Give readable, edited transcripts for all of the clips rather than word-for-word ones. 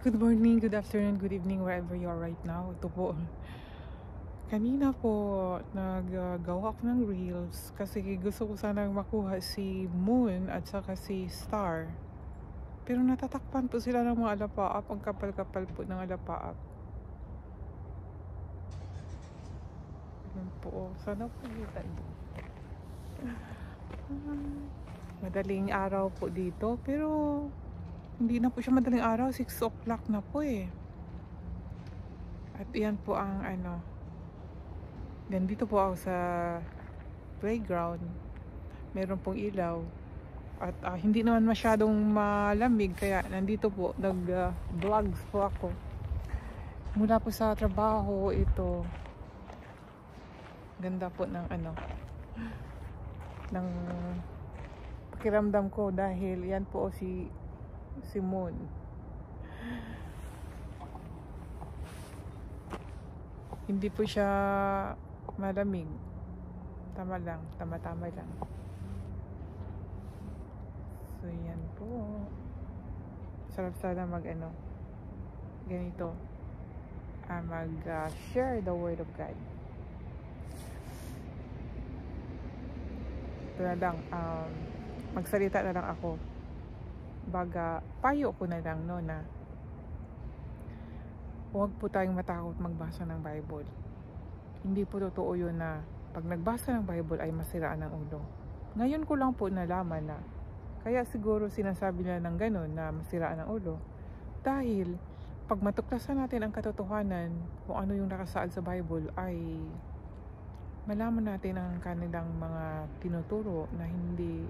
Good morning, good afternoon, good evening, wherever you are right now. Ito po. Kanina po, naggawa ako ng reels kasi gusto ko sanang makuha si Moon at saka si Star. Pero natatakpan po sila ng mga alapaap. Ang kapal-kapal po ng alapaap. Ayan po. Sana po kita dito. Madaling araw po dito. Pero hindi na po siya madaling araw. 6 o'clock na po eh. At yan po ang nandito po ako sa playground. Meron pong ilaw. At hindi naman masyadong malamig. Kaya nandito po, nag-vlogs po ako. Mula po sa trabaho, ito. Ganda po ng ng pakiramdam ko dahil yan po si Moon. Hindi po siya malamig. Tama lang, tama-tama lang. So yan po. Sarap sana ganito. Mag-share the word of God. Ito na lang, magsalita na lang ako. Baga, payo ko na lang na huwag po tayong matakot magbasa ng Bible. Hindi po totoo yun na pag nagbasa ng Bible ay masiraan ng ulo. Ngayon ko lang po nalaman na kaya siguro sinasabi nila ng ganun na masiraan ng ulo. Dahil pag matuklasan natin ang katotohanan kung ano yung nakasaad sa Bible ay malaman natin ang kanilang mga tinuturo na hindi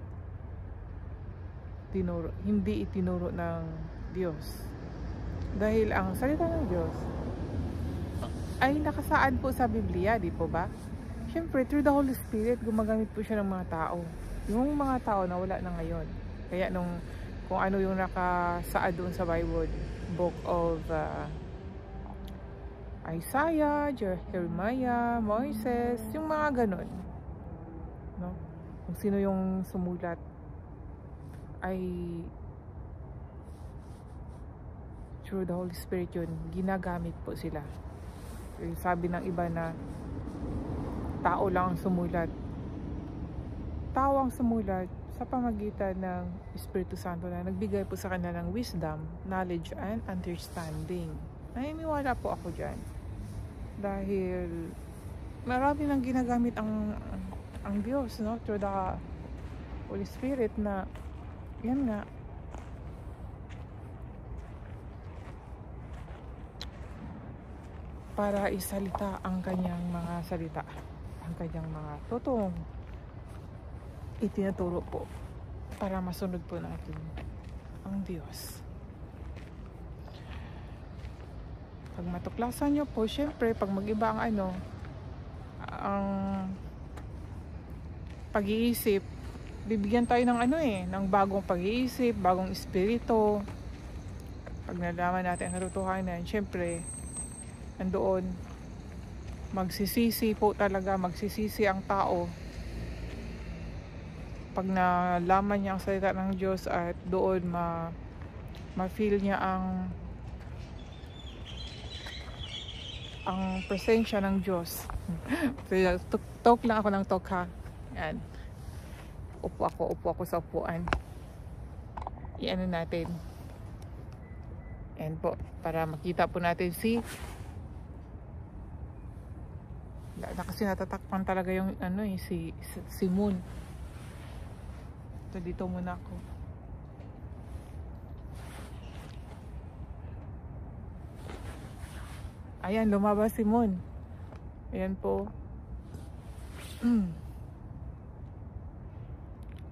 itinuro ng Diyos. Dahil ang salita ng Diyos ay nakasaad po sa Biblia, di po ba? Siyempre, through the Holy Spirit, gumagamit po siya ng mga tao. Yung mga tao na wala na ngayon. Kaya kung ano yung nakasaad doon sa Bible, Book of Isaiah, Jeremiah, Moises, yung mga ganun. No? Kung sino yung sumulat ay through the Holy Spirit yun, ginagamit po sila. Sabi ng iba na tao lang ang sumulat. Tao ang sumulat sa pamagitan ng Espiritu Santo na nagbigay po sa kanila ng wisdom, knowledge, and understanding. Naniniwala po ako dyan. Dahil marami nang ginagamit ang Diyos, no? Through the Holy Spirit na yan nga, para isalita ang kanyang mga salita, ang kanyang mga totoong itinuturo po para masunod po natin ang Diyos. Pag matuklasan nyo po, syempre pag mag-iba ang ang pag-iisip, bibigyan tayo ng ng bagong pag-iisip, bagong espiritu. Pag nalaman natin ang katotohanan, syempre andoon magsisisi po talaga, magsisisi ang tao pag nalaman niya ang salita ng Diyos at doon ma-feel niya ang presensya ng Diyos. Talk lang ako ng talk, ha. Yan. Upo ako sa upuan. Iano natin. Yan po, para makita po natin kasi natatakpan talaga yung si Moon. So dito muna ako. Ayan, lumabas si Moon. Ayan po.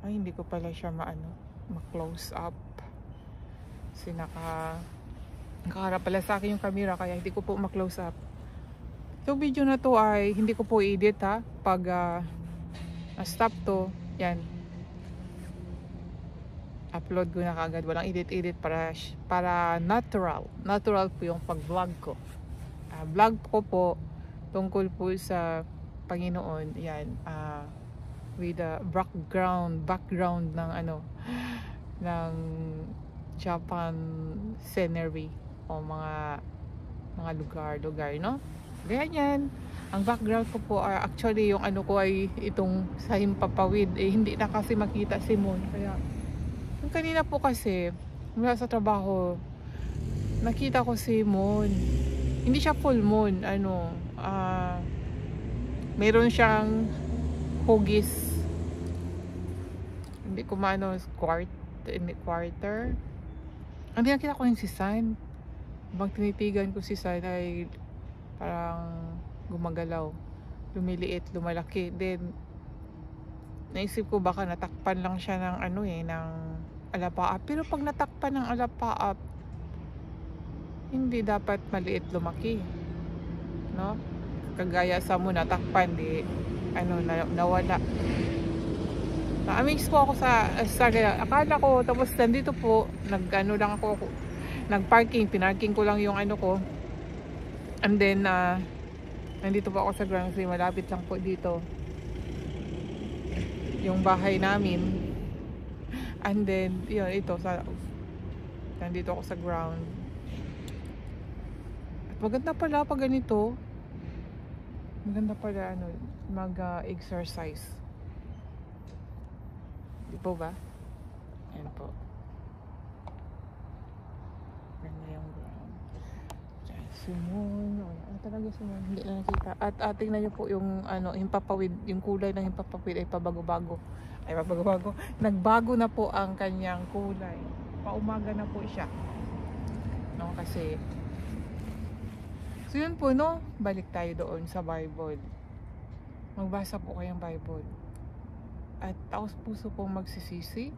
Ay, hindi ko pala siya ma-close up. Kasi nakaharap pala sa akin yung camera, kaya hindi ko po ma-close up. So video na to ay hindi ko po i-edit, ha. Pag na-stop to, yan, upload ko na kagad. Walang edit para natural po yung pag-vlog ko. Vlog ko po tungkol po sa Panginoon. Yan, with the background ng ng Japan scenery. o mga lugar-lugar, no? Ganyan. Ang background ko po are actually yung ano ko ay itong sa Himpapawid. Hindi na kasi makita si Moon. Kaya yung kanina po kasi mula sa trabaho, nakita ko si Moon. Hindi siya full moon. Meron siyang hugis. Hindi ko maano, quarter. Ang nakita ko yung si San. Habang tinitigan ko si San ay parang gumagalaw, lumiliit, lumalaki. Then naisip ko baka natakpan lang siya ng ng alapaap. Pero pag natakpan ng alapaap, hindi dapat maliit lumaki, no? Kagaya sa mo natakpan, di nawala. Na-amaze po ako sa akala ko, tapos nandito po lang ako, pinarking ko lang yung ko. And then nandito po ako sa ground kasi malapit lang po dito yung bahay namin. And then yun, nandito ako sa ground. At maganda pala pag ganito. Maganda pala mag-exercise. Di po ba? Ayan po. Ganda yung ground. Sumon. Talaga sumon. Hindi na nakita. At tingnan nyo po yung himpapawid. Yung kulay ng himpapawid ay pabago-bago. Nagbago na po ang kanyang kulay. Paumaga na po siya. No, kasi so yun po, no? Balik tayo doon sa Bible. Magbasa po kayong Bible. At taos puso pong magsisisi.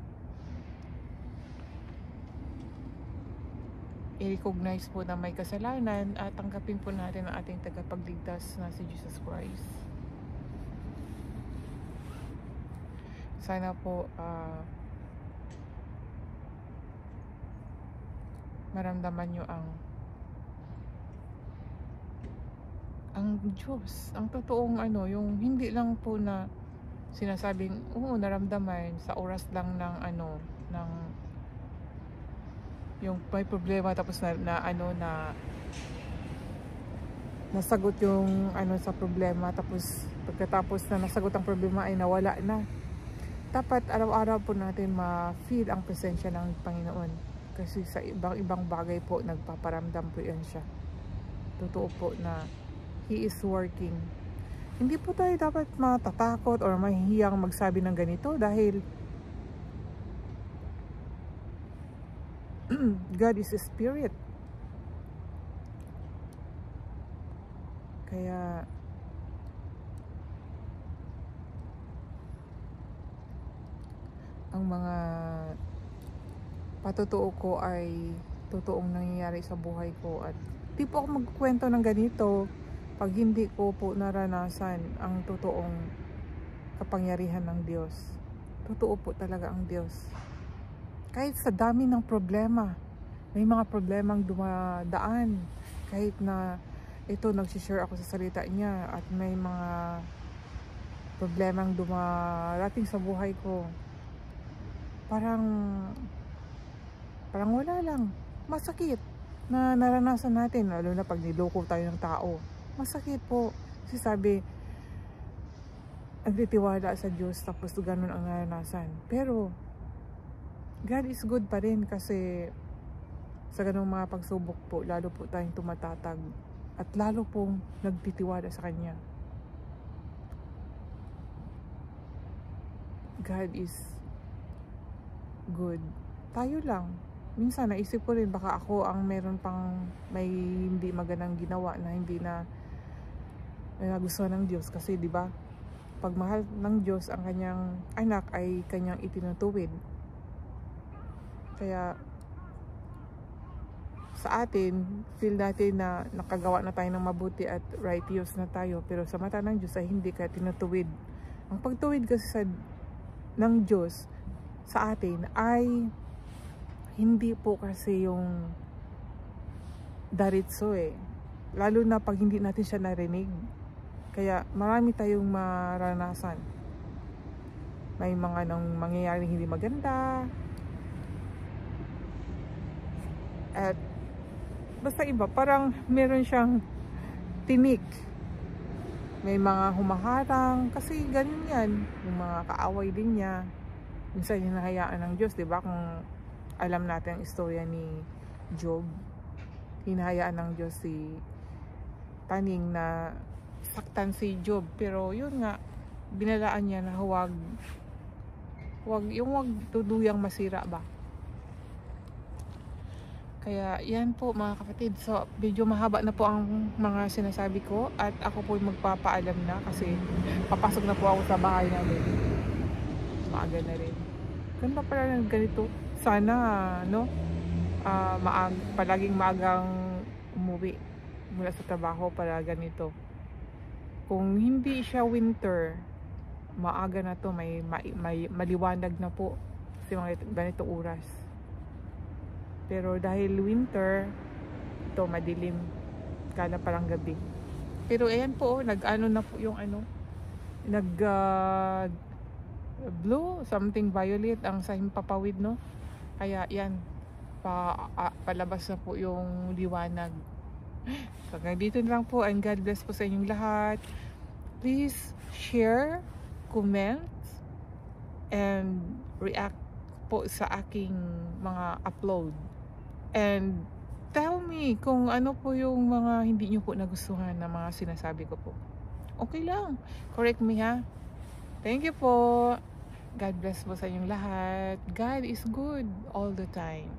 I-recognize po na may kasalanan at tanggapin po natin ang ating tagapagligtas na si Jesus Christ. Sana po maramdaman nyo ang Diyos, ang totoong yung hindi lang po na sinasabing naramdaman sa oras lang ng yung may problema tapos na nasagot yung sa problema, tapos pagkatapos na nasagot ang problema ay nawala na. Dapat araw-araw po natin ma-feel ang presensya ng Panginoon, kasi sa ibang bagay po nagpaparamdam po yan siya. Totoo po na He is working. Hindi po tayo dapat matatakot or mahihiyang magsabi ng ganito dahil God is a spirit. Kaya ang mga patotoo ko ay totoong nangyayari sa buhay ko, at di po ako magkwento ng ganito pag hindi ko po naranasan ang totoong kapangyarihan ng Diyos. Totoo po talaga ang Diyos. Kahit sa dami ng problema, may mga problemang dumadaan. Kahit na nagsishare ako sa salita niya at may mga problemang dumarating sa buhay ko, parang wala lang. Masakit na naranasan natin, lalo na pag niloko tayo ng tao. Masakit po. Kasi sabi, nagtitiwala sa Diyos tapos ganun ang naranasan. Pero God is good pa rin, kasi sa ganung mga pagsubok po, lalo po tayong tumatatag at lalo pong nagtitiwala sa Kanya. God is good. Tayo lang. Minsan naisip ko rin baka ako ang meron pang may hindi magandang ginawa na hindi na nagustuhan ng Diyos, kasi di ba pag mahal ng Diyos ang kanyang anak ay kanyang itinutuwid. Kaya sa atin, feel natin na nakagawa na tayo ng mabuti at righteous na tayo, pero sa mata ng Diyos ay hindi ka tinutuwid. Ang pagtuwid kasi ng Diyos sa atin ay hindi po kasi yung daritso lalo na pag hindi natin siya narinig. Kaya marami tayong maranasan. May mga mangyayaring hindi maganda, at Basta iba, parang meron siyang tinik. May mga humaharang. Kasi ganun yan. Yung mga kaaway din niya. Minsan hinahayaan ng Diyos, di ba? Kung alam natin ang istorya ni Job. Hinahayaan ng Diyos si Taning na saktan si Job. Pero yun nga, binalaan niya na huwag tuduyang masira ba. Kaya yan po mga kapatid. So medyo mahaba na po ang mga sinasabi ko. At ako po magpapaalam na. Kasi papasok na po ako sa bahay namin. Maaga na rin. Ganda pala ng ganito. Sana no, palaging maagang umuwi mula sa trabaho para ganito. Kung hindi siya winter, maaga na to, may maliwanag na po kasi mga ganito oras. Pero dahil winter, ito madilim, kala parang gabi. Pero ayan po, nag-ano na po yung blue, something violet ang sa himpapawid, no? Kaya yan, palabas na po yung liwanag. So dito na lang po, and God bless po sa inyong lahat. Please share, comment, and react po sa aking mga upload. And tell me kung ano po yung mga hindi nyo po nagustuhan na mga sinasabi ko po. Okay lang, correct me ha. Thank you po. God bless po sa inyong lahat. God is good all the time.